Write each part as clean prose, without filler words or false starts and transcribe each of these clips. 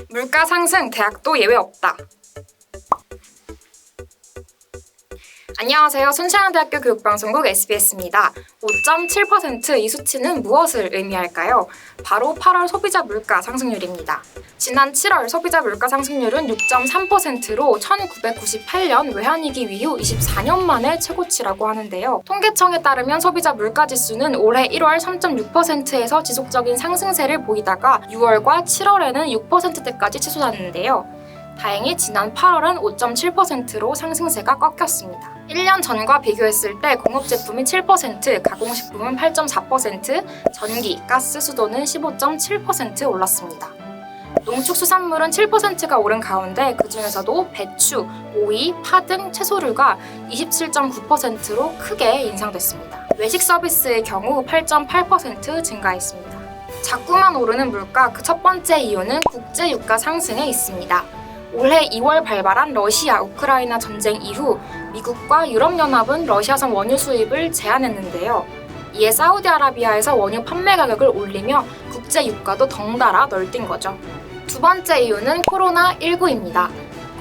물가 상승 대학도 예외 없다. 안녕하세요. 순천향대학교 교육방송국 SBS입니다. 5.7% 이 수치는 무엇을 의미할까요? 바로 8월 소비자 물가 상승률입니다. 지난 7월 소비자 물가 상승률은 6.3%로 1998년 외환위기 이후 24년 만에 최고치라고 하는데요. 통계청에 따르면 소비자 물가 지수는 올해 1월 3.6%에서 지속적인 상승세를 보이다가 6월과 7월에는 6%대까지 치솟았는데요. 다행히 지난 8월은 5.7%로 상승세가 꺾였습니다. 1년 전과 비교했을 때 공업제품이 7%, 가공식품은 8.4%, 전기, 가스, 수도는 15.7% 올랐습니다. 농축수산물은 7%가 오른 가운데 그중에서도 배추, 오이, 파 등 채소류가 27.9%로 크게 인상됐습니다. 외식 서비스의 경우 8.8% 증가했습니다. 자꾸만 오르는 물가 그 첫 번째 이유는 국제 유가 상승에 있습니다. 올해 2월 발발한 러시아, 우크라이나 전쟁 이후 미국과 유럽연합은 러시아산 원유 수입을 제한했는데요. 이에 사우디아라비아에서 원유 판매 가격을 올리며 국제 유가도 덩달아 널뛴 거죠. 두 번째 이유는 코로나19입니다.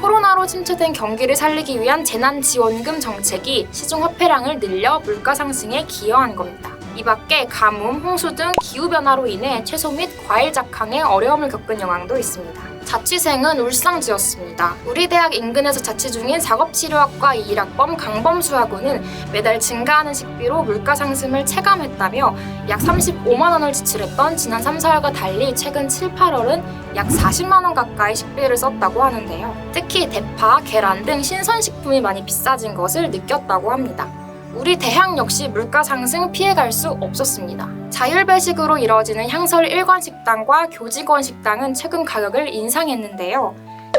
코로나로 침체된 경기를 살리기 위한 재난지원금 정책이 시중화폐량을 늘려 물가 상승에 기여한 겁니다. 이 밖에 가뭄, 홍수 등 기후변화로 인해 채소 및 과일 작황에 어려움을 겪은 영향도 있습니다. 자취생은 울상지었습니다. 우리 대학 인근에서 자취 중인 작업치료학과 21학번 강범수 학우는 매달 증가하는 식비로 물가 상승을 체감했다며 약 35만 원을 지출했던 지난 3, 4월과 달리 최근 7, 8월은 약 40만 원 가까이 식비를 썼다고 하는데요. 특히 대파, 계란 등 신선식품이 많이 비싸진 것을 느꼈다고 합니다. 우리 대학 역시 물가 상승 피해갈 수 없었습니다. 자율배식으로 이뤄지는 향설 일관식당과 교직원 식당은 최근 가격을 인상했는데요.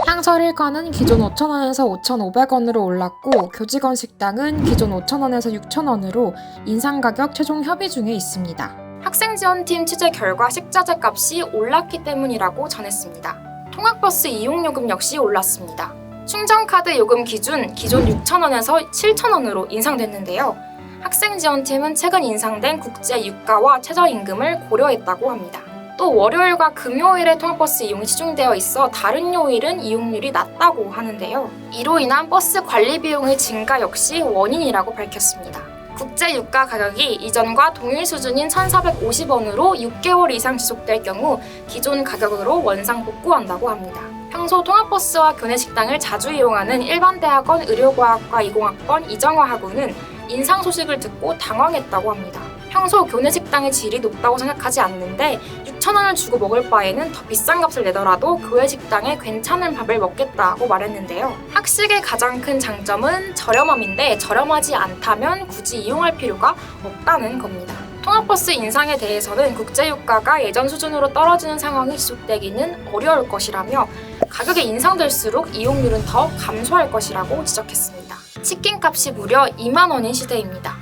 향설 일관은 기존 5,000원에서 5,500원으로 올랐고 교직원 식당은 기존 5,000원에서 6,000원으로 인상 가격 최종 협의 중에 있습니다. 학생지원팀 취재 결과 식자재 값이 올랐기 때문이라고 전했습니다. 통학버스 이용요금 역시 올랐습니다. 충전카드 요금 기준 6,000원에서 7,000원으로 인상됐는데요. 학생지원팀은 최근 인상된 국제 유가와 최저임금을 고려했다고 합니다. 또 월요일과 금요일에 통학버스 이용이 시중되어 있어 다른 요일은 이용률이 낮다고 하는데요. 이로 인한 버스 관리 비용의 증가 역시 원인이라고 밝혔습니다. 국제 유가 가격이 이전과 동일 수준인 1,450원으로 6개월 이상 지속될 경우 기존 가격으로 원상 복구한다고 합니다. 평소 통학버스와 교내식당을 자주 이용하는 일반대학원 의료과학과 20학번 이정화 학우는 인상 소식을 듣고 당황했다고 합니다. 평소 교내식당의 질이 높다고 생각하지 않는데 6,000원을 주고 먹을 바에는 더 비싼 값을 내더라도 교회 식당에 괜찮은 밥을 먹겠다고 말했는데요. 학식의 가장 큰 장점은 저렴함인데 저렴하지 않다면 굳이 이용할 필요가 없다는 겁니다. 통학버스 인상에 대해서는 국제유가가 예전 수준으로 떨어지는 상황이 지속되기는 어려울 것이라며 가격이 인상될수록 이용률은 더 감소할 것이라고 지적했습니다. 치킨값이 무려 2만 원인 시대입니다.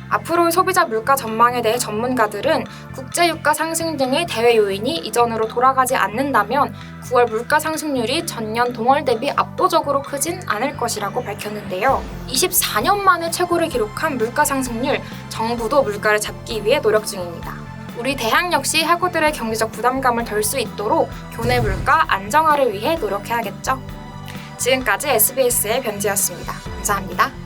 앞으로의 소비자 물가 전망에 대해 전문가들은 국제유가 상승 등의 대외 요인이 이전으로 돌아가지 않는다면 9월 물가 상승률이 전년 동월 대비 압도적으로 크진 않을 것이라고 밝혔는데요. 24년 만에 최고를 기록한 물가 상승률, 정부도 물가를 잡기 위해 노력 중입니다. 우리 대학 역시 학우들의 경제적 부담감을 덜 수 있도록 교내 물가 안정화를 위해 노력해야겠죠. 지금까지 SBS의 변지였습니다. 감사합니다.